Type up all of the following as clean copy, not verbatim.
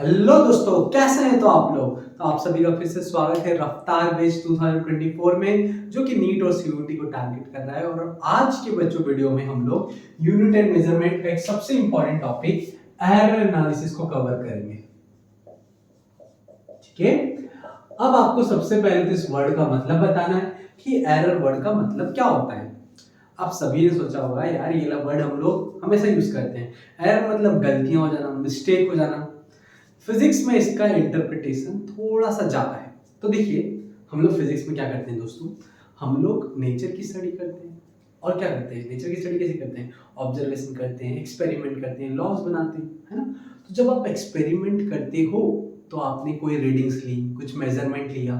Hello दोस्तों, कैसे हैं तो आप लोग। तो आप सभी का फिर से स्वागत है रफ्तार बेच 2024 में, जो कि नीट और सीयूटी को टारगेट कर रहा है। और आज के बच्चों वीडियो में हम लोग यूनिट एंड मेजरमेंट का एक सबसे इंपॉर्टेंट टॉपिक एरर एनालिसिस को कवर करेंगे। ठीक है, अब आपको सबसे पहले तो इस वर्ड का मतलब बताना है कि एरर वर्ड का मतलब क्या होता है। आप सभी ने सोचा होगा यार ये वर्ड हम लोग हमेशा यूज करते हैं। एरर मतलब गलतियां हो जाना, मिस्टेक हो जाना। फिजिक्स में इसका इंटरप्रिटेशन थोड़ा सा ज्यादा है। तो देखिए, हम लोग फिजिक्स में क्या करते हैं दोस्तों, हम लोग नेचर की स्टडी करते हैं। और क्या करते हैं, नेचर की स्टडी कैसे करते हैं, ऑब्जर्वेशन करते हैं, एक्सपेरिमेंट करते हैं, लॉज बनाते हैं, है ना। तो जब आप एक्सपेरिमेंट करते हो तो आपने कोई रीडिंग्स ली, कुछ मेजरमेंट लिया,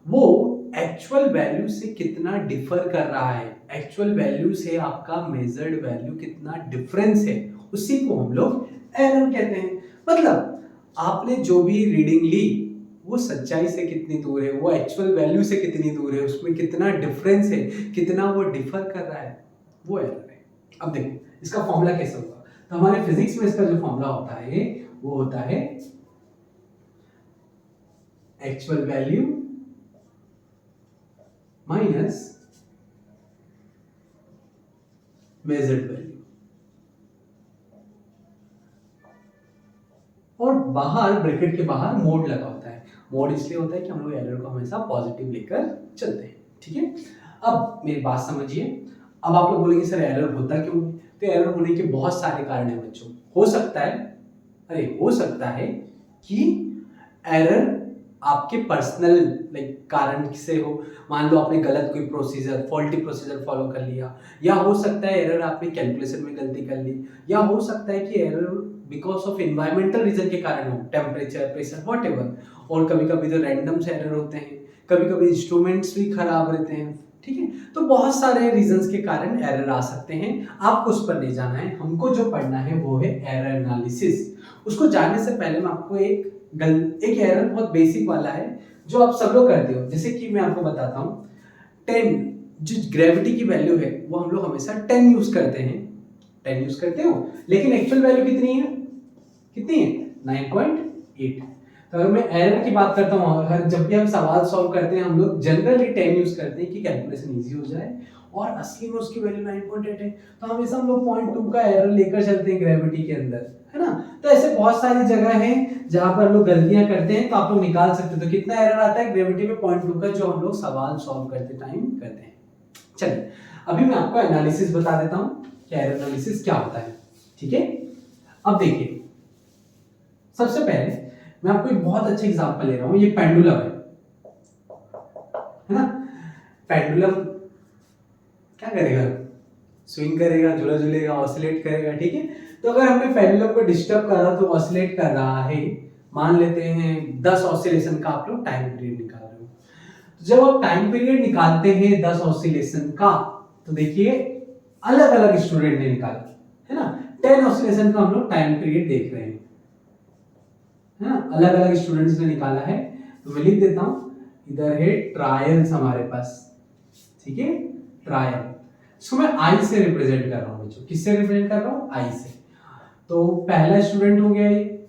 वो एक्चुअल वैल्यू से कितना डिफर कर रहा है, एक्चुअल वैल्यू से आपका मेजर्ड वैल्यू कितना डिफरेंस है, उसी को हम लोग एरर कहते हैं। मतलब आपने जो भी रीडिंग ली वो सच्चाई से कितनी दूर है, वो एक्चुअल वैल्यू से कितनी दूर है, उसमें कितना डिफरेंस है, कितना वो डिफर कर रहा है, वो एरर है। अब देखो इसका फॉर्मूला कैसे होगा। तो हमारे फिजिक्स में इसका जो फॉर्मूला होता है वो होता है actual value minus measured value. और बाहर ब्रैकेट के बाहर मोड लगा होता है। मोड इसलिए होता है कि हम लोग एरर को हमेशा पॉजिटिव लेकर चलते हैं। ठीक है, अब मेरी बात समझिए। अब आप लोग बोलेंगे सर एरर होता क्यों है। तो एरर होने के बहुत सारे कारण हैं बच्चों। हो सकता है कि एरर आपके पर्सनल कारण से हो। मान लो आपने गलत कोई प्रोसीजर, फॉल्टी प्रोसीजर फॉलो कर लिया, या हो सकता है एरर आपने कैलकुलेशन में गलती कर ली, या हो सकता है कि error because of environmental reason के कारण हो, टेम्परेचर, प्रेशर, व्हाटएवर। और कभी कभी तो रैंडम से एरर होते हैं, कभी कभी इंस्ट्रूमेंट्स भी खराब रहते हैं। ठीक है, तो बहुत सारे रीजंस के कारण एरर आ सकते हैं। आपको उस पर नहीं जाना है, हमको जो पढ़ना है वो है एरर एनालिसिस। उसको जानने से पहले मैं आपको एक एरर बहुत बेसिक वाला है जो आप सब लोग करते हो। जैसे कि मैं आपको बताता हूँ, 10 जो ग्रेविटी की वैल्यू है वो हम लोग हमेशा 10 यूज करते हैं। 10 यूज करते हो, लेकिन एक्चुअल वैल्यू कितनी है, 9.8। तो अगर मैं एरर की बात करता हूँ, हर जब भी हम सवाल सॉल्व करते हैं हम लोग जनरली 10 यूज करते हैं कि कैलकुलेशन इजी हो जाए, और असली में उसकी वैल्यू 9.8 है। तो हमेशा हम लोग 0.2 का एरर लेकर चलते हैं ग्रेविटी के अंदर, है ना। तो ऐसे बहुत सारी जगह है जहां पर हम लोग गलतियां करते हैं। तो आप लोग निकाल सकते हो तो कितना एरर आता है ग्रेविटी में 0.2 का, जो हम लोग सवाल सॉल्व करते टाइम करते हैं। चलिए अभी मैं आपको एनालिसिस बता देता हूँ कि एरर एनालिसिस क्या होता है। ठीक है, अब देखिए, सबसे पहले मैं आपको एक बहुत अच्छा एग्जांपल ले रहा हूं। ये पेंडुलम है ना। पेंडुलम क्या करेगा, स्विंग करेगा, झूला झूलेगा, ऑसिलेट करेगा। ठीक है, तो अगर हमने पेंडुलम को डिस्टर्ब करा तो ऑसिलेट कर रहा है, मान लेते हैं 10 ऑसिलेशन का आप लोग टाइम पीरियड निकाल रहे हो। तो जब आप टाइम पीरियड निकालते हैं 10 ऑसिलेशन का, तो देखिए अलग अलग स्टूडेंट ने निकाला, है ना। 10 ऑसिलेशन का हम लोग टाइम पीरियड देख रहे हैं, है ना, अलग अलग स्टूडेंट्स ने निकाला है। तो मैं लिख देता हूं, इधर है ट्रायल्स हमारे पास। ठीक है, ट्रायल, इसको मैं आई से रिप्रेजेंट कर रहा हूं बच्चों। किससे रिप्रेजेंट कर रहा हूं, आई से। तो पहला स्टूडेंट हो गया, ये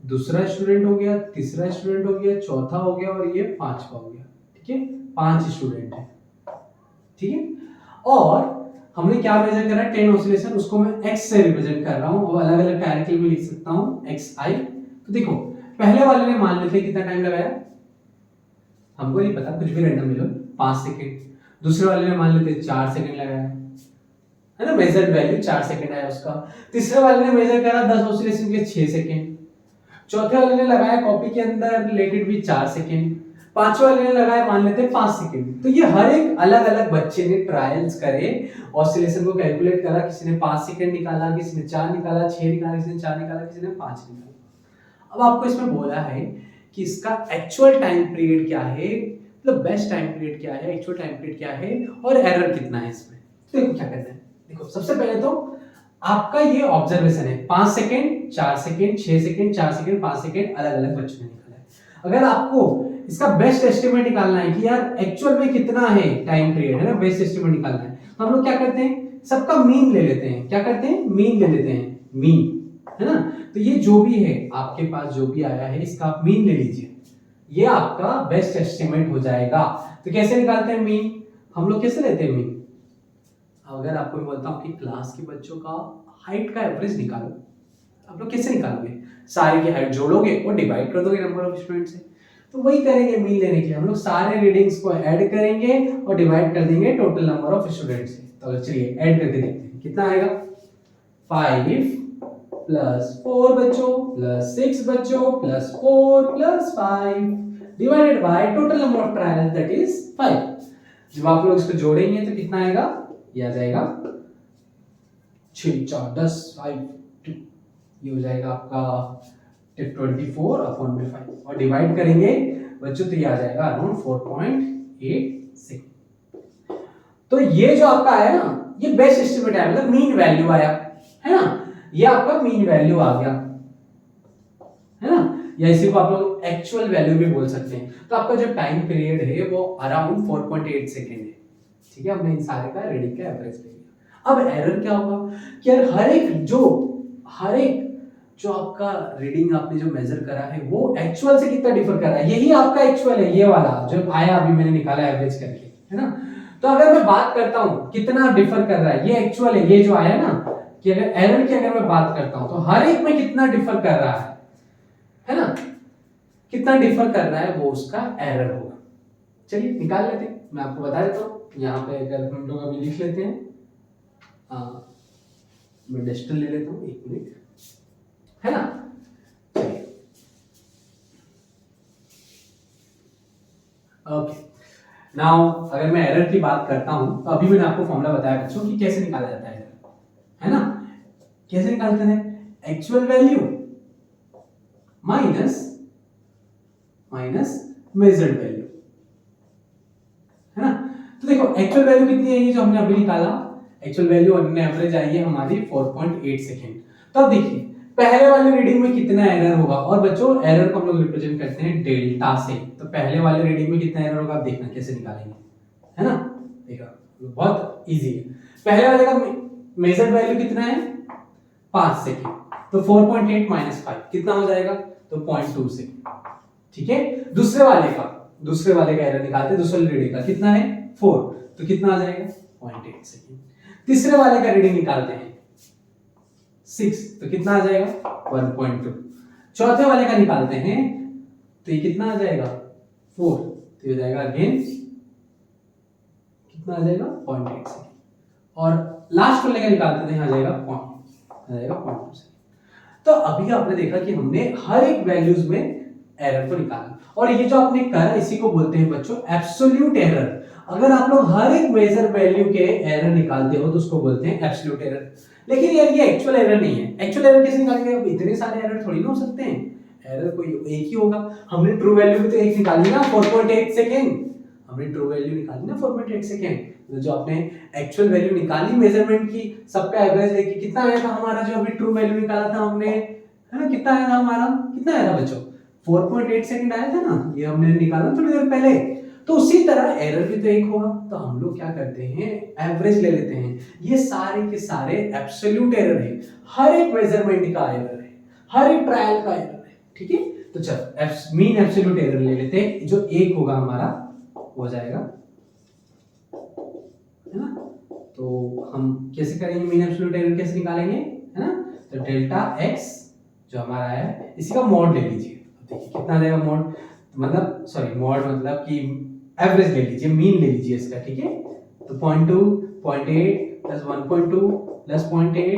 दूसरा स्टूडेंट हो गया, तीसरा स्टूडेंट हो गया, चौथा हो गया, और ये पांचवा हो गया। ठीक है, 5 स्टूडेंट है। ठीक है, और हमने क्या मेजर करा, 10 ऑसिलेशन, उसको मैं x से रिप्रेजेंट कर रहा हूं, और अलग अलग डायरेक्टली में लिख सकता हूं xi। तो देखो पहले वाले ने मान लेते कितना टाइम लगाया, हमको नहीं पता, कुछ भी रैंडम ले लो, 5 सेकंड। दूसरे वाले ने मान लेते 4 सेकंड लगाया, है ना, मेजर्ड वैल्यू 4 सेकंड आया उसका। तीसरे वाले ने मेजर करा 10 ऑसिलेशन के 6 सेकंड। चौथे वाले ने लगाया कॉपी के अंदर रिलेटेड भी 4 सेकंड। पांचवे वाले ने लगाया मान लेते 5 सेकंड। तो ये हर एक अलग अलग बच्चे ने ट्रायल्स करे, ऑसिलेशन को कैलकुलेट करा। किसी ने 5 सेकंड निकाला, किसी ने 4 निकाला, 6 निकाला, किसी ने 4 निकाला, किसी ने 5 निकाला। अब आपको इसमें बोला है कि इसका एक्चुअल टाइम पीरियड क्या है, मतलब बेस्ट टाइम पीरियड क्या है, एक्चुअल टाइम पीरियड क्या है, और एरर कितना है इसमें। तो देखो क्या कहते हैं, देखो सबसे पहले तो आपका ये ऑब्जर्वेशन है, 5 second, 4 second, 6 second, 4 second, 5 second, अलग अलग बच्चों ने निकाला है। अगर आपको इसका बेस्ट एस्टिमेट निकालना है कि यार एक्चुअल में कितना है टाइम पीरियड, है ना, बेस्ट एस्टिमेट निकालना है, तो हम लोग क्या करते हैं, सबका मीन ले लेते हैं। क्या करते हैं, मीन ले लेते हैं, मीन, है ना। तो ये जो भी है आपके पास जो भी आया है इसका आप मीन ले लीजिए, ये आपका बेस्ट एस्टिमेट हो जाएगा। तो कैसे निकालते हैं मीन, हम लोग कैसे लेते हैं मीन, अगर आपको मैं बोलता हूँ कि क्लास के बच्चों का हाइट का एवरेज निकालो, आप लोग कैसे निकालोगे, सारे की हाइट जोड़ोगे और डिवाइड कर दोगे नंबर ऑफ स्टूडेंट से। तो वही करेंगे मीन लेने के लिए, हम लोग सारे रीडिंग्स को ऐड करेंगे और डिवाइड कर देंगे टोटल नंबर ऑफ स्टूडेंट से। तो चलिए ऐड करके देखते हैं कितना आएगा, 5 प्लस 4 बच्चों प्लस 6 बच्चों plus 4 plus 5 divided by total number of trials that is 5। जब आप लोग इसको जोड़ेंगे तो कितना आएगा, ये आ जाएगा 6 4 10 5 2, ये हो जाएगा आपका 24 अपॉन में 5 और डिवाइड करेंगे बच्चों तो ये आ जाएगा अराउंड 4.86। तो ये जो आपका आया ना ये बेस्ट एस्टिमेट है, मतलब मीन वैल्यू आया है ना, ये आपका मीन वैल्यू आ गया है ना, या इसी को आप लोग एक्चुअल वैल्यू भी बोल सकते हैं। तो आपका जो टाइम पीरियड है वो अराउंड 4.8 सेकेंड है, ठीक है, हमने इन सारे का रीडिंग का एवरेज ले लिया। अब एरर क्या होगा कि यार हर एक जो आपका रीडिंग आपने जो मेजर करा है वो एक्चुअल से कितना डिफर कर रहा है, यही आपका एक्चुअल है, ये वाला जो आया अभी मैंने निकाला एवरेज करके, है ना। तो अगर मैं बात करता हूं कितना डिफर कर रहा है, ये एक्चुअल है, ये जो आया ना कि अगर एरर की अगर मैं बात करता हूं तो हर एक में कितना डिफर कर रहा है ना, कितना डिफर कर रहा है वो उसका एरर होगा। चलिए निकाल लेते हैं, मैं आपको बता देता हूं। यहाँ पे अगर हम लोग अभी लिख लेते हैं, मैं डेस्टल ले लेता हूँ, 1 मिनट, है ना। चलिए ओके, नाउ अगर मैं एरर की बात करता हूं तो अभी मैंने आपको फॉर्मूला बताया बच्चों कि कैसे निकाला जाता है एरर, है ना। कैसे निकालते हैं, actual value minus measured value, है ना। तो देखो एक्चुअल वैल्यू कितनी है, ये जो हमने अभी निकाला एक्चुअल वैल्यू ऑन एवरेज आई है हमारी 4.8 सेकेंड। तो अब देखिए पहले वाले रीडिंग में कितना एरर होगा, और बच्चों एरर को हम लोग रिप्रेजेंट करते हैं डेल्टा से। तो पहले वाले रीडिंग में कितना एरर होगा आप देखना कैसे निकालेंगे, है ना। देखो बहुत इजी है, पहले वाले का मेजर्ड वैल्यू कितना है 5 सेकेंड, तो 4.8 माइनस 5 कितना हो जाएगा, तो 0.2 सेकेंड, ठीक है। दूसरे वाले का एरर निकालते हैं, दूसरे रीडिंग का कितना है 4, तो कितना आ जाएगा 0.8 सेकेंड। तीसरे वाले का रीडिंग निकालते हैं 6, तो कितना आ जाएगा 1.2। चौथे वाले का निकालते हैं तो ये कितना आ जाएगा 4, तो ये हो जाएगा अगेन कितना आ जाएगा 0.8 सेकेंड। और लास्ट वाले का निकालते हैं, आ जाएगा 0.2 सेकेंड। तो अभी आपने देखा कि हमने हर एक वैल्यूज में एरर को निकाला, और ये जो आपने करा इसी को बोलते हैं बच्चों एब्सोल्यूट एरर। अगर आप लोग हर एक मेजर वैल्यू के एरर निकालते हो तो उसको बोलते हैं एब्सोल्यूट एरर। लेकिन यार ये एक्चुअल एरर नहीं है, एक्चुअल एरर कैसे निकालेंगे, अब इतने सारे एरर थोड़ी ना हो सकते हैं, एरर कोई एक ही होगा। हमने ट्रू वैल्यू भी तो एक निकाली ना 4.8 सेकेंड, हमने ट्रू वैल्यू निकाली ना 4.8 सेकेंड। तो जो आपने एक्चुअल वैल्यू निकाली मेजरमेंट की सबका एवरेज लेके कितना आया था हमारा, जो अभी ट्रू वैल्यू निकाला था हमने, है ना, कितना आया था हमारा, कितना आया था बच्चों 4.8 सेकंड आया था ना, ये हमने निकाला थोड़ी देर पहले। तो उसी तरह एरर भी तो एक होगा, तो हम लोग क्या करते हैं एवरेज ले लेते हैं। ये सारे के सारे एब्सोल्यूट एरर है, हर एक मेजरमेंट का एरर है, हर एक ट्रायल का एरर है, ठीक है। तो चल मीन एब्सोल्यूट एरर ले लेते हैं, जो एक होगा हमारा हो जाएगा, है ना। तो हम कैसे करेंगे मीन एब्सोल्यूट एरर कैसे निकालेंगे, है ना। तो डेल्टा एक्स जो हमारा है इसी का मॉड ले लीजिए, देखिए कितना आ जाएगा मॉड, मतलब सॉरी मॉड मतलब कि एवरेज ले लीजिए, मीन ले लीजिए इसका, ठीक है। तो 0.2 0.8 प्लस 1.2 प्लस 0.8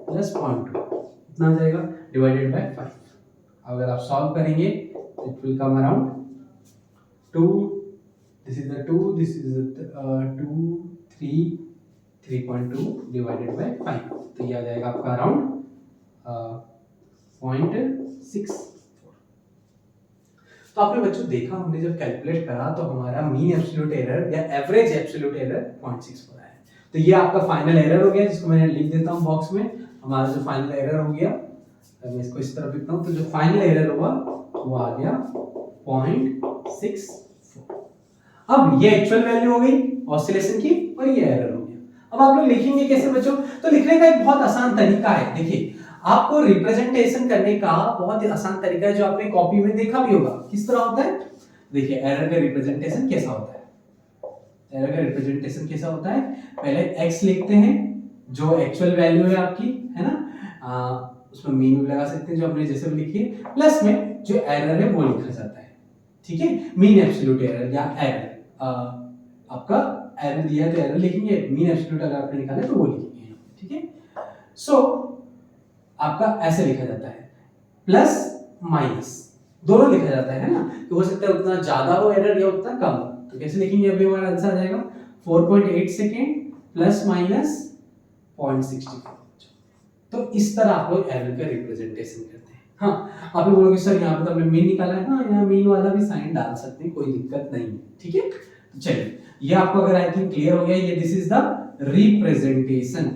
प्लस 0.2 कितना आ जाएगा डिवाइडेड बाय 5। अगर आप सॉल्व करेंगे it will come around 2, this is the 2, this is the 2 3 3.2 divided by 5, तो ये आ जाएगा आपका अराउंड 0.6। तो आपने बच्चों देखा हमने जब कैलकुलेट करा तो हमारा मीन एब्सोल्यूट एरर या एवरेज एब्सोल्यूट एरर 0.64 है। तो ये आपका फाइनल एरर हो गया, जिसको मैंने लिख देता हूं बॉक्स में, हमारा जो फाइनल एरर हो गया, मैं इसको इस तरफ लिखता हूं, तो जो फाइनल एरर हुआ वो आ गया 0.64। अब ये एक्चुअल वैल्यू हो गई ऑसिलेशन की और ये एरर हो गया। अब आप लोग लिखेंगे कैसे बच्चों, तो लिखने का एक बहुत आसान तरीका है। देखिए आपको रिप्रेजेंटेशन करने का बहुत ही आसान तरीका है जो आपने कॉपी में देखा भी होगा। किस तरह होता है, देखिए एरर का रिप्रेजेंटेशन कैसा होता है। एरर का रिप्रेजेंटेशन कैसा होता है, पहले x लिखते हैं जो एक्चुअल वैल्यू है आपकी, है ना, उसमें मीन लगा सकते हैं जो हमने जैसे भी लिखी है, प्लस में जो एरर है वो लिखा जाता है, ठीक है। मीन एब्सोल्यूट एरर या एरर, आपका एरर दिया है तो एरर लिखेंगे, मीन एब्सोल्यूट अगर आपने निकाला है तो वो लिखेंगे, ठीक है। सो आपका ऐसे लिखा जाता है, प्लस माइनस दोनों लिखा जाता है ना, तो हो सकता है उतना ज्यादा हो एरर या उतना कम। तो कैसे लिखेंगे, अभी हमारा आंसर आ जाएगा 4.8 सेकेंड प्लस माइनस 0.64। तो इस तरह आप लोग एरर का रिप्रेजेंटेशन करते हैं। हाँ, आप लोग बोलोगे सर यहाँ पे तो हमने मीन निकाला है, हाँ यहाँ मीन वाला भी साइन डाल सकते हैं, कोई दिक्कत नहीं है, ठीक है। तो चलिए ये आपको अगर आई थिंक क्लियर हो गया, ये दिस इज द रिप्रेजेंटेशन,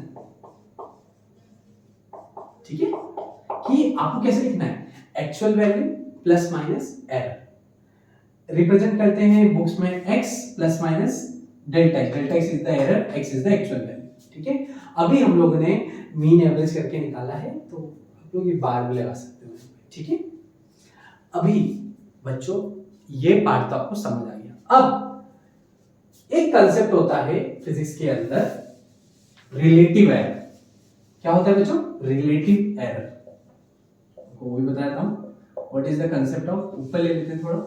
ठीक है, कि आपको कैसे लिखना है, actual value plus minus error. Represent करते हैं बुक्स में x plus minus delta x is the error, x is the actual value, ठीक है। अभी हम लोगों ने मीन एवरेज करके निकाला है, तो आप लोग ये बार भी लगा सकते हो, ठीक है। अभी बच्चों ये पार्ट तो आपको समझ आ गया। अब एक कंसेप्ट होता है फिजिक्स के अंदर, रिलेटिव एरर। क्या होता है बच्चों, रिलेटिव एरर, वो भी बताया था। What is the concept of, ऊपर ले लेते हैं, थोड़ा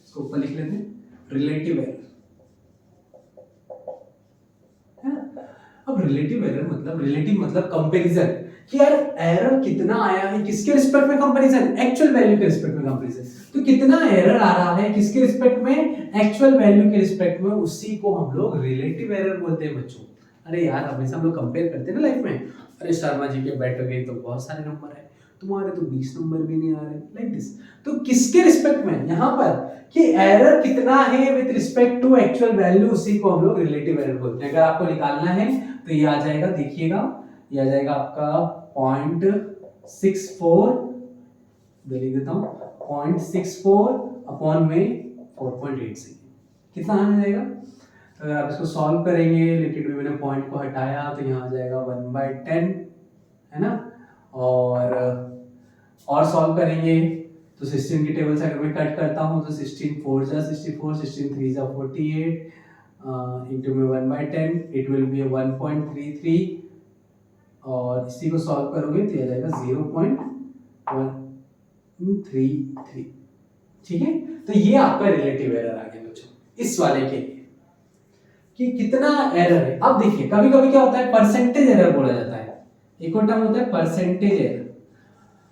इसको ऊपर लिख लेते हैं, रिलेटिव एरर, है ना। अब रिलेटिव एरर मतलब, रिलेटिव मतलब कंपैरिजन, कि यार एरर कितना आया है, किसके रिस्पेक्ट में कंपैरिजन, एक्चुअल वैल्यू के रिस्पेक्ट में कंपैरिजन। तो कितना एरर आ रहा है किसके रिस्पेक्ट में, एक्चुअल वैल्यू के रिस्पेक्ट में, उसी को हम लोग रिलेटिव एरर बोलते हैं बच्चों। अरे यार हमेशा हम लोग कंपेयर करते हैं ना लाइफ में, अरे शर्मा जी के बैठोगे तो बहुत सारे नंबर है, तुम्हारे तो 20 नंबर भी नहीं आ रहे, लाइक दिस। तो किसके रिस्पेक्ट में, यहाँ पर कि एरर कितना है with respect to actual value, उसी को हम लोग रिलेटिव एरर बोलते हैं। अगर आपको निकालना है तो ये आ जाएगा, देखिएगा ये आ जाएगा आपका 0.64, लिख देता हूँ 0.64 अपॉन में 4.86, कितना आ जाएगा। अगर आप इसको सॉल्व करेंगे, लिटिल में मैंने पॉइंट को हटाया तो यहाँ आ जाएगा 1/10, है ना। और सॉल्व करेंगे तो 16 की टेबल से अगर मैं कट करता हूँ तो 16 4 जा 64, 16 3 जा 48 इंटू में 1/10, इट विल बी 1.33, और इसी को सॉल्व करोगे तो आ जाएगा 0.133, ठीक है। तो ये आपका रिलेटिव एरर आ गया बच्चों इस वाले के लिए, कि कितना एरर है। अब देखिए कभी कभी क्या होता है, परसेंटेज एरर बोला जाता है, एक और टर्म होता है परसेंटेज एरर।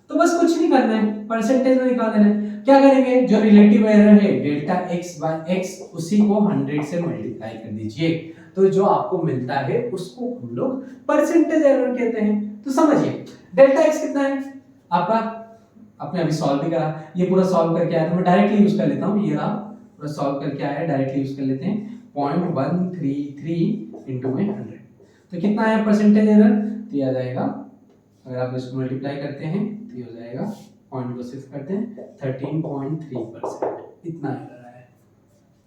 तो बस कुछ नहीं करना है, परसेंटेज में निकाल देना है। क्या करेंगे, जो रिलेटिव एरर है डेल्टा x बाय x, उसी को 100 से मल्टीप्लाई कर दीजिए, तो जो आपको मिलता है उसको हम लोग परसेंटेज एरर कहते हैं। तो समझिए डेल्टा x कितना है आपका, आपने अभी सॉल्व भी करा, ये पूरा सॉल्व करके आया, तो मैं डायरेक्टली यूज कर लेता हूं, ये रहा पूरा सॉल्व करके आया, डायरेक्टली यूज कर लेते हैं 0.133 इनटू में 100, तो कितना है परसेंटेज एरर, तो ये आ जाएगा, अगर आप इसको मल्टीप्लाई करते हैं तो ये हो जाएगा, पॉइंट को शिफ्ट करते हैं 13.3%, इतना एरर आया है,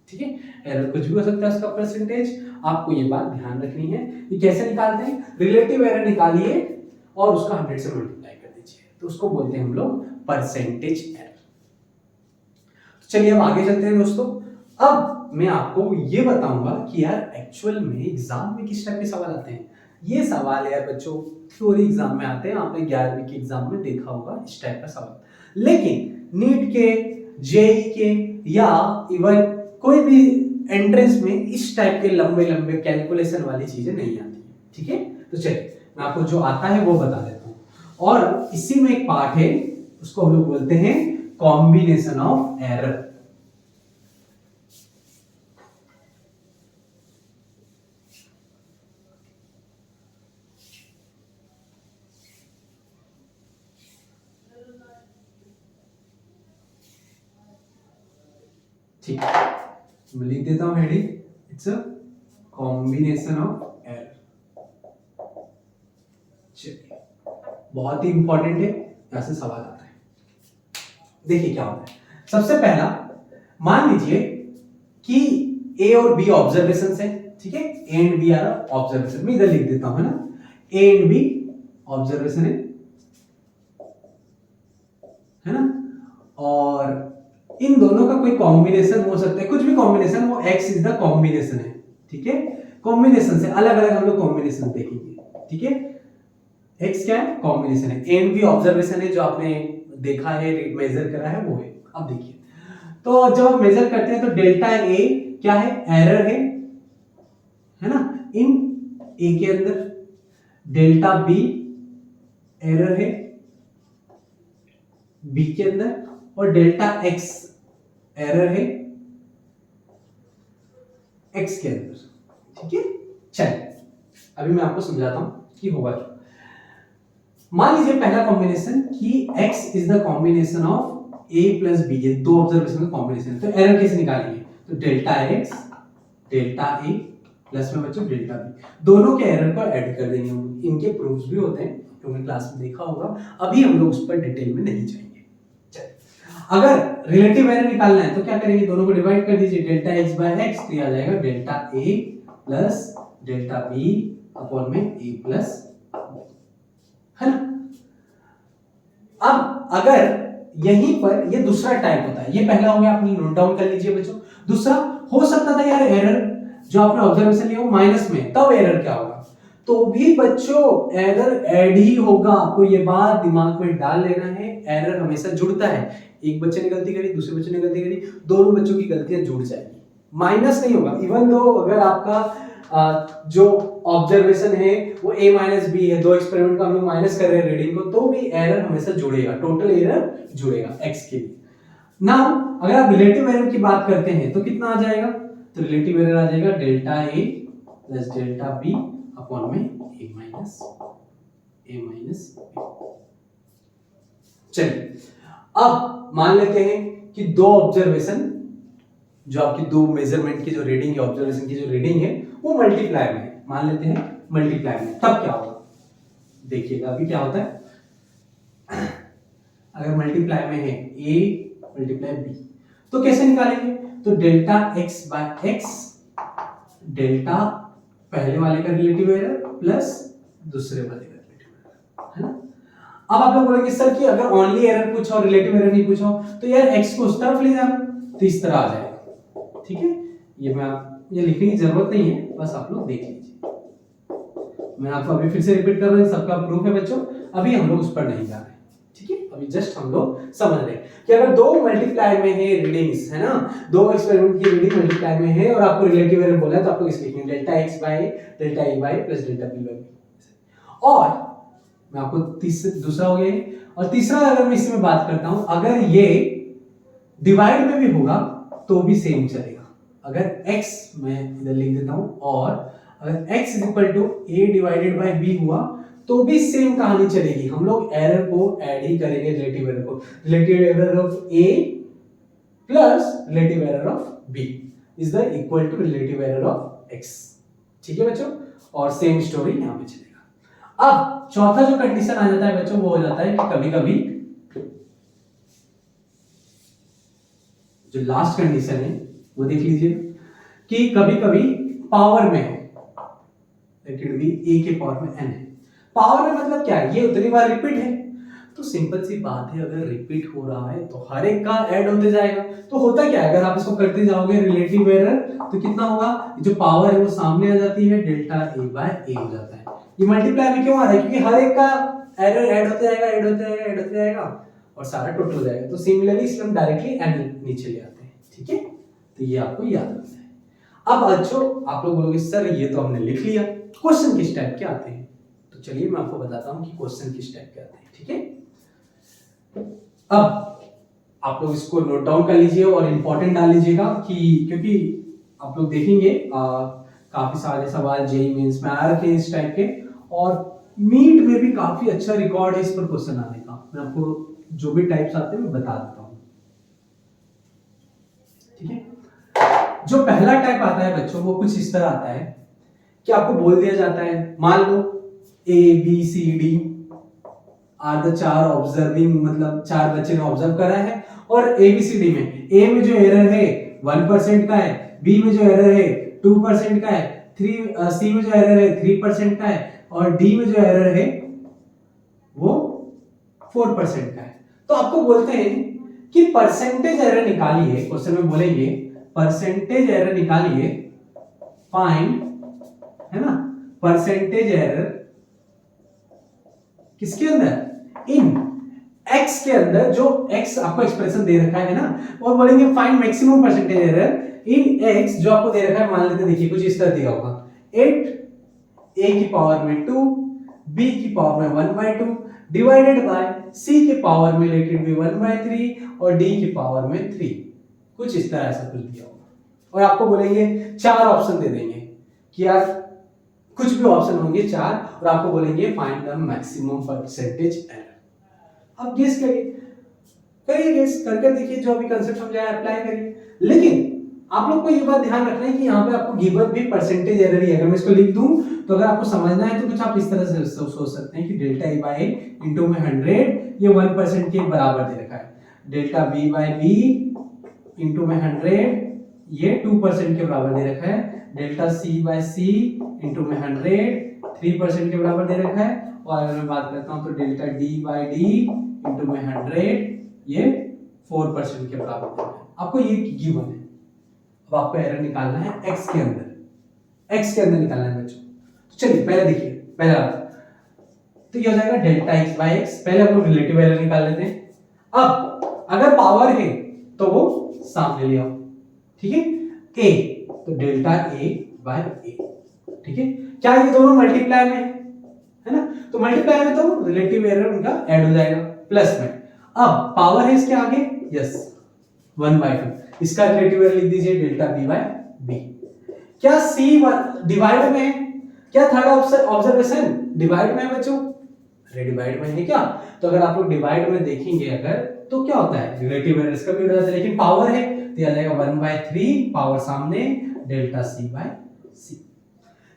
ठीक है। एरर कुछ भी हो सकता है उसका परसेंटेज, आपको ये बात ध्यान रखनी है कि कैसे निकालते हैं। रिलेटिव एरर निकालिए और उसका 100 से मल्टीप्लाई कर दीजिए, तो उसको बोलते हैं हम लोग परसेंटेज एरर। तो चलिए अब आगे चलते हैं दोस्तों। अब मैं आपको ये बताऊंगा कि यार एक्चुअल में एग्जाम में किस टाइप के सवाल आते हैं। ये सवाल यार बच्चों थ्योरी एग्जाम में आते हैं, आपने 11वीं के एग्जाम में देखा होगा इस टाइप का सवाल, लेकिन नीट के, जेई के या इवन कोई भी एंट्रेंस में इस टाइप के लंबे लंबे कैलकुलेशन वाली चीजें नहीं आती, ठीक है। तो चलिए मैं आपको जो आता है वो बता देता हूँ, और इसी में एक पार्ट है उसको हम लोग बोलते हैं कॉम्बिनेशन ऑफ एरर। ठीक है, मैं लिख देता हूं heading, it's a combination of error. चलिए बहुत ही इंपॉर्टेंट है, यहां से सवाल आता है। देखिए क्या होता है, सबसे पहला मान लीजिए कि ए और बी ऑब्जर्वेशन है, ठीक है, A and B are observation, मैं इधर लिख देता हूं, है ना, ए एंड बी ऑब्जर्वेशन है, और इन दोनों का कोई कॉम्बिनेशन हो सकता है, कुछ भी कॉम्बिनेशन, वो x इज द कॉम्बिनेशन है, ठीक है। कॉम्बिनेशन से अलग अलग हम लोग कॉम्बिनेशन देखेंगे, ठीक है। x क्या है, कॉम्बिनेशन है। एन भी ऑब्जर्वेशन है जो आपने देखा है, मेजर करा है, वो है। अब देखिए, तो जब हम मेजर करते हैं तो डेल्टा ए क्या है, एरर है ना, इन ए के अंदर। डेल्टा बी एरर है बी के अंदर, और डेल्टा एक्स एरर है एक्स के अंदर, ठीक है। चलिए अभी मैं आपको समझाता हूं कि होगा क्या। मान लीजिए पहला कॉम्बिनेशन कि x is the combination of a plus B, ये दो ऑब्जर्वेशन का कॉम्बिनेशन है, तो एरर कैसे निकालेंगे, तो delta x delta a plus में बच्चों डेल्टा b, दोनों के एरर को ऐड कर देंगे हम। इनके प्रूफ्स भी होते हैं, तुमने क्लास में देखा होगा, अभी हम लोग उस पर डिटेल में नहीं जाएंगे। अगर रिलेटिव एरर निकालना है तो क्या करेंगे, दोनों को डिवाइड कर दीजिए, डेल्टा x बाय x, तो आ जाएगा delta a plus delta b upon में a प्लस, है ना। अब अगर यहीं पर ये दूसरा टाइप होता है, ये पहला हो गया, आपने नोट डाउन कर लीजिए बच्चों। दूसरा हो सकता था यार एरर जो आपने ऑब्जर्वेशन लिया वो माइनस में, तब एरर क्या होगा, तो भी बच्चों एरर ऐड ही होगा। आपको ये बात दिमाग में डाल लेना है, एरर हमेशा जुड़ता है। एक बच्चे ने गलती करी, दूसरे बच्चे ने गलती करी, दोनों बच्चों की गलतियां जुड़ जाएंगी, माइनस नहीं होगा। इवन दो अगर आपका जो ऑब्जर्वेशन है वो a माइनस बी है, दो एक्सपेरिमेंट का हम लोग माइनस कर रहे हैं रीडिंग को, तो भी एरर हमेशा जुड़ेगा, टोटल एरर जुड़ेगा x के लिए। नाउ अगर आप रिलेटिव एरर की बात करते हैं तो कितना आ जाएगा, तो रिलेटिव एरर आ जाएगा delta a plus delta b upon में a माइनस b। चलिए अब मान लेते हैं कि दो ऑब्जर्वेशन, जो आपकी दो मेजरमेंट की जो रीडिंग है, ऑब्जर्वेशन की जो रीडिंग है वो मल्टीप्लाई में है, मान लेते हैं मल्टीप्लाई में, तब क्या होगा देखिएगा अभी क्या होता है। अगर मल्टीप्लाई में है a मल्टीप्लाई b, तो कैसे निकालेंगे, तो delta x by x, delta पहले वाले का रिलेटिव एरर प्लस दूसरे वाले का रिलेटिव एरर, है ना। अब आप लोग बोलेंगे सर कि अगर ओनली एरर पूछा और रिलेटिव एरर नहीं पूछा तो यार x को उस तरफ ले जाना, तो इस तरह आ जाएगा, ठीक है। ये लिखने की जरूरत नहीं है, बस आप लोग देख लीजिए। मैं आपको अभी फिर से रिपीट कर रहा हूं, सबका प्रूफ है बच्चों, अभी हम लोग उस पर नहीं जा रहे, ठीक है। अभी जस्ट हम लोग समझ रहे हैं कि अगर दो मल्टीप्लाई में है रीडिंग्स, है ना, दो एक्सपेरिमेंट की रीडिंग मल्टीप्लाई में है और आपको रिलेटिव एरर बोला है, तो आपको इस लिखेंगे delta x by delta a by plus delta b by b। और मैं आपको दूसरा हो गया, और तीसरा अगर मैं इसमें बात करता हूं, अगर ये डिवाइड में भी होगा तो भी सेम चलेगा। अगर x मैं इधर लिख देता हूं, और अगर x is equal to a divided by b हुआ तो भी सेम कहानी चलेगी, हम लोग एरर को ऐड ही करेंगे, रिलेटिव एरर को। Relative error of a plus relative error of b is the equal to relative error of x, ठीक है बच्चों। और सेम स्टोरी यहां पे चलेगा। अब चौथा जो कंडीशन आ जाता है बच्चों, वो हो जाता है कि कभी कभी जो लास्ट कंडीशन है वो देख लीजिए कि कभी कभी पावर में है, लेट इट बी a के पावर में n है। पावर में मतलब क्या है, ये उतनी बार रिपीट है, तो सिंपल सी बात है, अगर रिपीट हो रहा है तो हर एक का ऐड होते जाएगा। तो होता क्या है, अगर आप इसको करते जाओगे रिलेटिव एरर, तो कितना होगा, जो पावर है वो सामने आ जाती है, डेल्टा a बाय a हो जाता है। ये मल्टीप्लाई में क्यों आ रहा है, क्योंकि हर एक का एरर ऐड होते जाएगा, ऐड होते जाएगा, ऐड होते जाएगा, और सारा टोटल हो जाएगा। तो सिमिलरली इसलिए हम डायरेक्टली n नीचे ले आते हैं, ठीक है। तो ये आपको याद रखना है। अब बच्चों आप लोग बोलोगे सर ये तो हमने लिख लिया, क्वेश्चन किस टाइप के आते हैं, तो चलिए मैं आपको बताता हूं कि क्वेश्चन किस टाइप के आते हैं, ठीक है। अब आप लोग इसको नोट डाउन कर लीजिए और इंपॉर्टेंट डाल लीजिएगा, कि क्योंकि आप लोग देखेंगे काफी सारे सवाल जेईई मेंस में आ रखे हैं इस टाइप के, और नीट में भी काफी अच्छा रिकॉर्ड है इस पर क्वेश्चन आने का। मैं आपको जो भी टाइप्स आते हैं मैं बता देता हूं, ठीक है। जो पहला टाइप आता है बच्चों वो कुछ इस तरह आता है कि आपको बोल दिया जाता है, मान लो A B C D are the चार ऑब्जर्विंग, मतलब चार बच्चे ने ऑब्जर्व करा है, और ABCD में A में जो एरर है 1% का है, B में जो एरर है 2% का है, C में जो एरर है 3% का है, और D में जो एरर है वो 4% का है। तो आपको बोलते हैं कि परसेंटेज एरर निकालिए, क्वेश्चन में बोलेंगे परसेंटेज एरर निकालिए, फाइंड, है ना, परसेंटेज एरर किसके अंदर, इन x के अंदर, जो x आपको एक्सप्रेशन दे रखा है ना, और बोलेंगे find maximum percentage error in x, जो आपको दे रखा है, मान लेते देखिए कुछ इस तरह दिया होगा 8 a की पावर में 2 b की पावर में 1/2 डिवाइडेड बाय c की पावर में लेट इट बी 1/3 और d की पावर में 3, कुछ इस तरह ऐसा कुछ दिया होगा। और आपको बोलेंगे 4 ऑप्शन दे देंगे कि यार कुछ भी ऑप्शन होंगे 4, और आपको बोलेंगे find the maximum percentage error. अब गेस करिए, गेस करके देखिए, जो अभी कंसेप्ट समझाया अप्लाई करिए। लेकिन आप लोग को ये बात ध्यान रखना है कि यहाँ पे आपको गिवन भी परसेंटेज एरर ही है। अगर मैं इसको लिख दूं तो अगर आपको समझना है तो कुछ आप इस तरह से सोच सकते हैं कि डेल्टा ए बाई इंटू में 100 ये 1% के बराबर दे रखा है, delta B by B into में 100 ये 2% के बराबर दे रखा है, delta C by C into में 100 3% के बराबर दे रखा है, और अगर मैं बात करता हूँ तो delta D by D into में 100 ये 4% के बराबर दे रखा है। आपको ये गिवन है। अब आपको एरर निकालना है x के अंदर निकालना है बच्चों। तो चलिए पहले देखिए, पहला तो ये हो जाएगा डेल्टा x बाई x। पहले हम लोग रिलेटिव एरर निकाल लेते हैं। अब अगर पावर है तो वो सामने ले आओ, ठीक है, a तो डेल्टा a बाई a, ठीक है। क्या ये दोनों मल्टीप्लाई में है ना, तो मल्टीप्लाई में तो रिलेटिव एरर उनका ऐड हो जाएगा प्लस में। अब पावर है इसके आगे, यस 1/2, इसका रिलेटिव एरर लिख दीजिए डेल्टा b बाई b। क्या c डिवाइड में है, क्या थर्ड ऑब्जर्वेशन डिवाइड में है बच्चों, अरे डिवाइड में है क्या, तो अगर आप लोग डिवाइड में देखेंगे अगर तो क्या होता है, रिलेटिव एरर इसका भी हो जाता है, लेकिन पावर है तो आ जाएगा 1/3, पावर सामने डेल्टा c बाई c।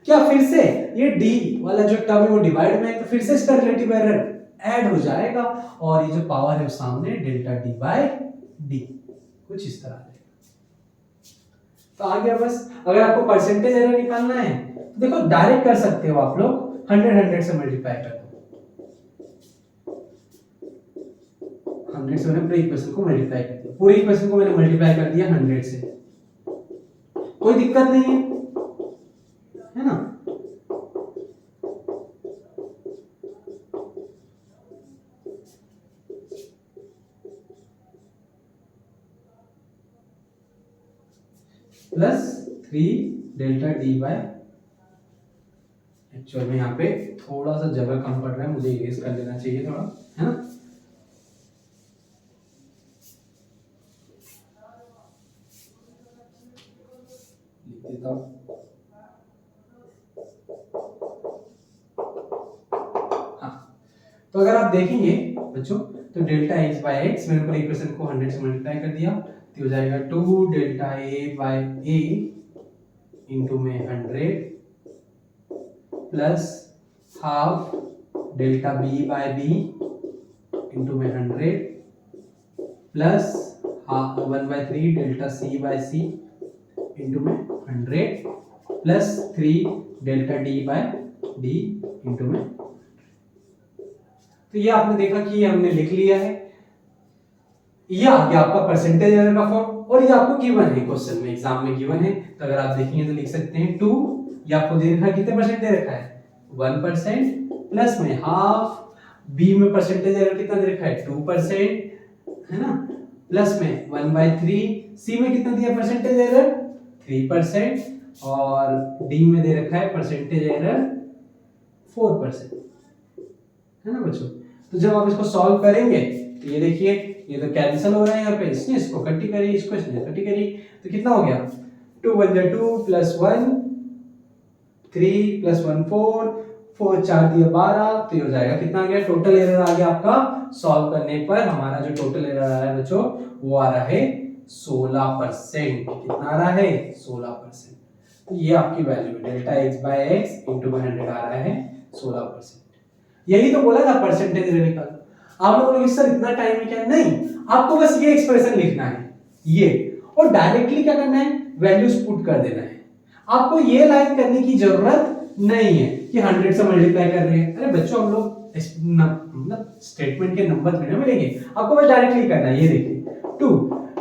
क्या फिर से ये d वाला जो टर्म है वो डिवाइड में है तो फिर से इसका रिलेटिव एरर ऐड हो जाएगा, और ये जो पावर है सामने डेल्टा d बाई d, कुछ इस तरह है। तो आ गया बस। अगर आपको परसेंटेज एरर निकालना है तो देखो डायरेक्ट कर सकते हो आप लोग, 100 से मल्टीप्लाई कर दो, 100 से मैंने पूरी इक्वेशन को मल्टीप्लाई कर दिया, पूरी इक्वेशन को मैंने मल्टीप्लाई कर दिया 100 से, कोई दिक्कत नहीं है ना। Plus 3 delta D by, actual में यहाँ पे थोड़ा सा जगह कम पड़ रहा है, मुझे इरेज कर लेना चाहिए थोड़ा, है ना। लिख देता हूँ, हाँ। तो अगर आप देखेंगे बच्चों तो डेल्टा एक्स बाय एक्स, मैंने पूरी इक्वेशन को 100 से मल्टीप्लाई कर दिया तो हो जाएगा 2 delta A by A into में 100 plus half delta B by B into में 100 plus half 1/3 delta C by C into में 100 plus 3 delta D by D into में। तो ये आपने देखा कि ये हमने लिख लिया है, ये आ गया आपका परसेंटेज एरर का फॉर्म, और ये आपको गिवन है, क्वेश्चन में एग्जाम में गिवन है। तो अगर आप देखेंगे तो लिख सकते हैं 2, ये आपको दे रखा है, कितने परसेंट दे रखा है 1%, प्लस में हाफ, बी में परसेंटेज एरर कितना दे रखा है 2%, है ना, प्लस में 1/3, सी में कितना दिया परसेंटेज एरर 3%, और डी में दे रखा है परसेंटेज एरर 4%, है ना बच्चों। तो जब आप इसको सॉल्व करेंगे तो ये देखिए ये तो कैंसिल हो रहा है यहाँ पे, इसने इसको कट्टी करी, इसको इसने कट्टी करी, तो कितना हो गया 2 1 2 प्लस 1 3 प्लस 1 4 4 4 दिया 12, तो ये हो जाएगा कितना आ गया, टोटल एरर आ गया आपका सॉल्व करने पर, हमारा जो टोटल एरर आ रहा है बच्चों वो आ रहा है 16%। कितना आ रहा है 16%। तो ये आपकी वैल्यू है delta X by X into 100 आ रहा है 16%। यही तो बोला था परसेंटेज एरर निकालो। आप लोगों ने सर इतना टाइम है क्या, नहीं, आपको बस ये एक्सप्रेशन लिखना है ये, और डायरेक्टली क्या करना है वैल्यूज पुट कर देना है। आपको ये लाइन करने की जरूरत नहीं है कि 100 से मल्टीप्लाई कर रहे हैं। अरे बच्चों हम लोग मतलब स्टेटमेंट के नंबर थोड़ी ना मिलेंगे, आपको बस डायरेक्टली करना है। ये देखिए 2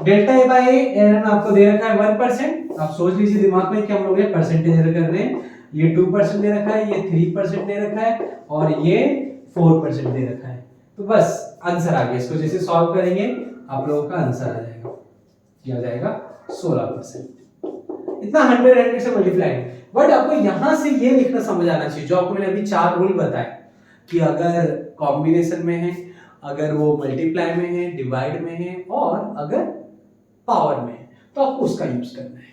डेल्टा ए बाय एरर में आपको दे रखा है 1%। आप सोच लीजिए दिमाग में कि हम लोग ये परसेंटेज एरर कर रहे हैं, ये 2% दे रखा है, ये 3% दे रखा है और ये 4% दे रखा है। तो बस आंसर आ गया। इसको जैसे सॉल्व करेंगे आप लोगों का आंसर आ जाएगा, क्या आ जाएगा 16%। इतना 100 से मल्टीप्लाई। बट आपको यहां से ये लिखना समझ आना चाहिए, जो आपको मैंने अभी 4 रूल बताए कि अगर कॉम्बिनेशन में है, अगर वो मल्टीप्लाई में है, डिवाइड में है और अगर पावर में है, तो आपको उसका यूज करना है।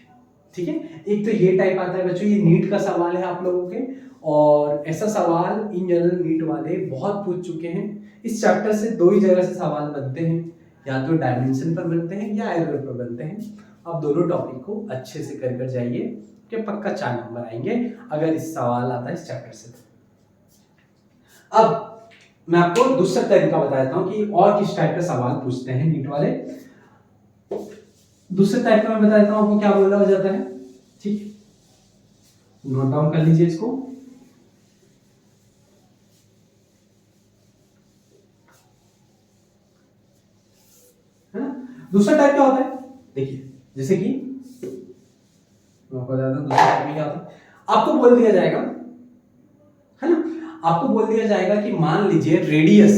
ठीक है, एक तो ये टाइप आता है बच्चों, ये नीट का सवाल है आप लोगों के, और ऐसा सवाल इन जनरल नीट वाले बहुत पूछ चुके हैं। इस चैप्टर से 2 ही जगह से सवाल बनते हैं, या तो डायमेंशन पर बनते हैं या एरर पर बनते हैं। आप दोनों टॉपिक को अच्छे से कर जाइए कि पक्का 4 नंबर आएंगे अगर इस सवाल आता है इस चैप्टर से। अब मैं आपको दूसरा तरीका बता देता हूं कि और किस टाइप का सवाल पूछते हैं नीट वाले। दूसरे टाइप का मैं बता देता हूं आपको क्या बोला जाता है। ठीक है, नोट डाउन कर लीजिए इसको। है ना, दूसरा टाइप क्या होता है, देखिए जैसे कि मैं आपको बताता हूं दूसरा टाइप में क्या होता है। आपको बोल दिया जाएगा, है ना, आपको बोल दिया जाएगा कि मान लीजिए रेडियस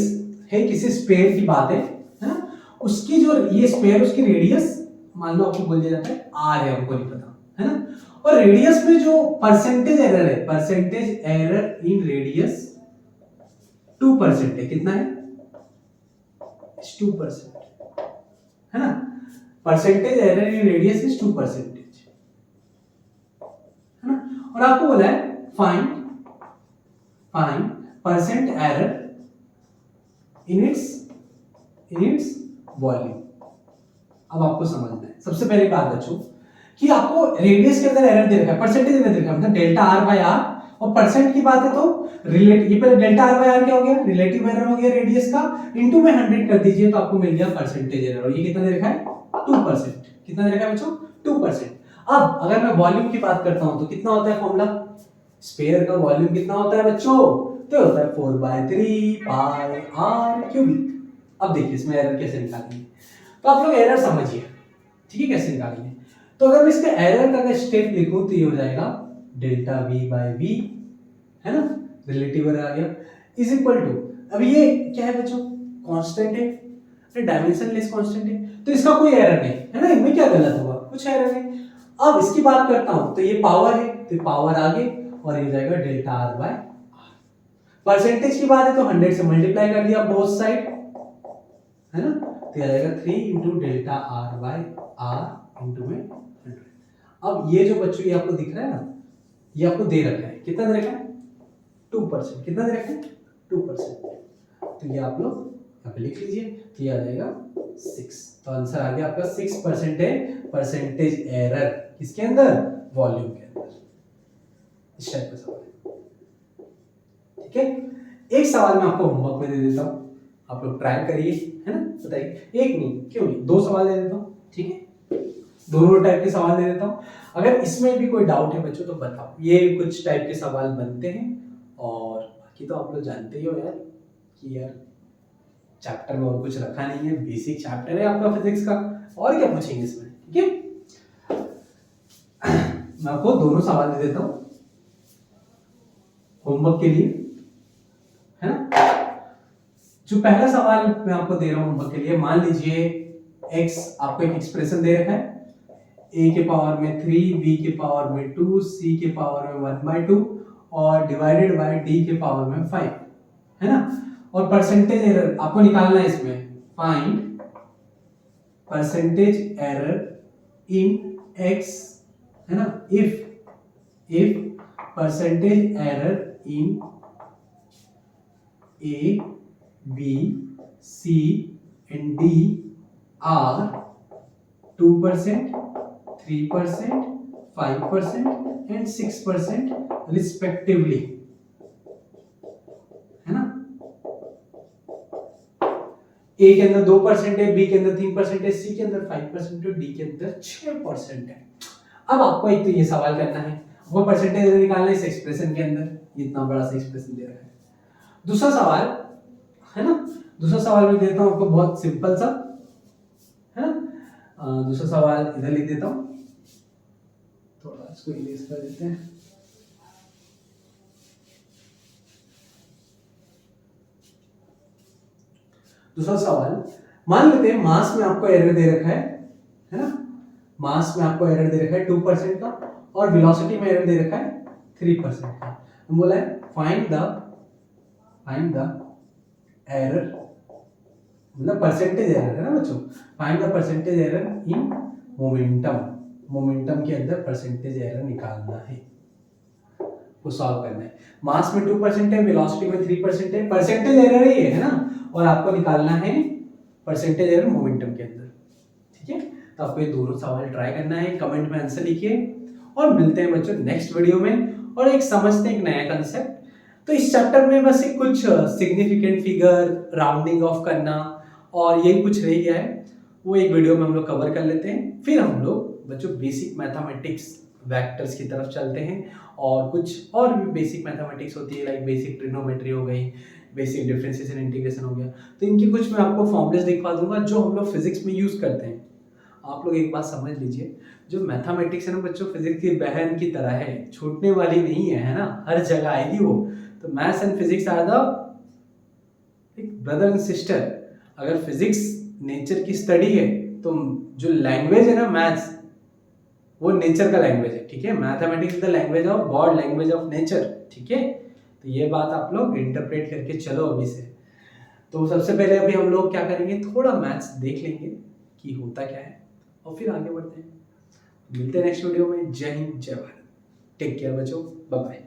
है किसी स्फीयर की बात है ना, उसकी जो ये स्फीयर उसकी रेडियस मान लो आपको बोल दिया जाता है आर है, हमको नहीं पता, है ना, और रेडियस में जो परसेंटेज एरर है, परसेंटेज एरर इन रेडियस 2% है। कितना है, 2%, है ना, percentage error in radius is 2%, है ना, और आपको बोला है find percent error in its volume. अब आपको समझना है सबसे पहले बात बच्चों कि आपको रेडियस के अंदर एरर दे रखा है, परसेंटेज में दे रखा है, मतलब डेल्टा आर बाय आर, और परसेंट की बात है तो ये पहले डेल्टा आर बाय आर क्या हो गया, रिलेटिव एरर हो गया रेडियस का, इनटू में 100 कर दीजिए तो आपको मिल गया परसेंटेज एरर। और ये कितना दे रखा है 2%। कितना दे रखा है बच्चों 2%। अब अगर मैं वॉल्यूम की बात करता हूं तो कितना होता है फॉर्मूला, स्फीयर का वॉल्यूम कितना होता है बच्चों, तो होता है 4/3 पाई आर क्यूबिक। अब देखिए इसमें एरर कैसे निकालेंगे, तो आप लोग एरर समझिए, ठीक है, कैसे निकालेंगे। तो अगर मैं इसका एरर का स्टेप लिखूं तो ये हो जाएगा डेल्टा वी बाय वी, है ना, रिलेटिव एरर आ गया, इज इक्वल टू, अब ये क्या है बच्चों, कांस्टेंट है, डायमेंशनलेस कांस्टेंट है, तो इसका कोई एरर नहीं है ना, इनमें क्या गलत होगा, कुछ एरर नहीं। अब इसकी बात करता हूं तो ये पावर है, तो पावर आगे और ये हो जाएगा delta R by R. Percentage की बात है तो 100 से मल्टीप्लाई कर दिया बोथ साइड, है ना, तो ये आ जाएगा 3 into delta R by R into में 100। अब ये जो बच्चों ये आपको दिख रहा है ना, ये आपको दे रखा है, कितना दे रखा है 2%। कितना दे रखा है 2%, तो ये आप लोग यहाँ पे लिख लीजिए, तो ये आ जाएगा 6। तो आंसर आ गया आपका 6% है परसेंटेज एरर किसके अंदर, वॉल्यूम के अंदर। इस टाइप का सवाल है, ठीक है। एक सवाल मैं आपको होमवर्क में दे देता हूं, आप लोग ट्राई करिए, है ना, बताइए, एक नहीं क्यों नहीं 2 सवाल दे देता हूं, ठीक है, दोनों टाइप के सवाल दे देता हूं। अगर इसमें भी कोई डाउट है बच्चों तो बताओ। ये कुछ टाइप के सवाल बनते हैं, और बाकी तो आप लोग जानते ही हो यार कि यार चैप्टर में और कुछ रखा नहीं है, बेसिक चैप्टर है आपका फिजिक्स का, और क्या पूछेंगे इसमें, ठीक है। मैं आपको दोनों सवाल दे देता हूं होमवर्क के लिए, है ना। जो पहला सवाल मैं आपको दे रहा हूं होमवर्क के लिए, मान लीजिए x आपको एक एक्सप्रेशन दे रखा है, a के पावर में 3, b के पावर में 2, c के पावर में 1/2 और डिवाइडेड बाय d के पावर में 5, है ना, और परसेंटेज एरर आपको निकालना है इसमें, find percentage error in x, है ना, if percentage error in a b c and d are 2%, 3%, 5% and 6% respectively, है ना। ए के अंदर 2% है, बी के अंदर 3% है, सी के अंदर 5% है, डी के अंदर 6% है। अब आपको एक तो ये सवाल करना है, वो परसेंटेज निकालना है इस एक्सप्रेशन के अंदर, इतना बड़ा सा एक्सप्रेशन दे रखा है। दूसरा सवाल है ना, दूसरा सवाल मैं देता हूँ आपको, बहुत सिंपल सा है ना। दूसरा सवाल इधर लिख देता हूँ, थोड़ा इसको इरेज कर देते हैं। दूसरा सवाल, मान लेते हैं मास में आपको एरर दे रखा है ना, मास में आपको एरर दे रखा है 2% का, और वेलोसिटी में एरर दे रखा है 3% का। हम बोला है फाइंड द एरर, मतलब परसेंटेज एरर है ना बच्चों, find the percentage error in momentum, momentum के अंदर परसेंटेज एरर निकालना है, वो सॉल्व करना है। मास में 2% है, वेलोसिटी में 3% है, परसेंटेज एरर ही है ना, और आपको निकालना है परसेंटेज एरर मोमेंटम के अंदर। ठीक है, तो आपको ये दोनों सवाल ट्राई करना है, कमेंट में आंसर लिखिए, और मिलते हैं बच्चों नेक्स्ट वीडियो में, और एक समझते हैं एक नया कंसेप्ट। तो इस चैप्टर में बस एक कुछ सिग्निफिकेंट फिगर, राउंडिंग ऑफ करना, और यही कुछ रह गया है, वो एक वीडियो में हम लोग कवर कर लेते हैं। फिर हम लोग बच्चों बेसिक मैथमेटिक्स वेक्टर्स की तरफ चलते हैं, और कुछ और भी बेसिक मैथमेटिक्स होती है, लाइक बेसिक ट्रिग्नोमेट्री हो गई, बेसिक डिफरेंशिएशन इंटीग्रेशन हो गया। तो इनकी कुछ मैं आपको फॉर्मूलेस दिखवा दूंगा जो हम लोग फिजिक्स में यूज करते हैं। आप लोग एक बात समझ लीजिए, जो मैथमेटिक्स है ना बच्चों, फिजिक्स की बहन की तरह है, छूटने वाली नहीं है ना, हर जगह आएगी वो। तो maths and physics are the brother and sister. अगर फिजिक्स नेचर की स्टडी है, तो जो लैंग्वेज है ना मैथ्स, वो नेचर का लैंग्वेज है। ठीक है, mathematics is the language of God, language of nature. ठीक है, तो ये बात आप लोग इंटरप्रेट करके चलो अभी से। तो सबसे पहले अभी हम लोग क्या करेंगे, थोड़ा मैथ्स देख लेंगे कि होता क्या है, और फिर आगे बढ़ते हैं। मिलते हैं नेक्स्ट वीडियो में। जय हिंद, जय भारत, टेक केयर बच्चों, बाय बाय।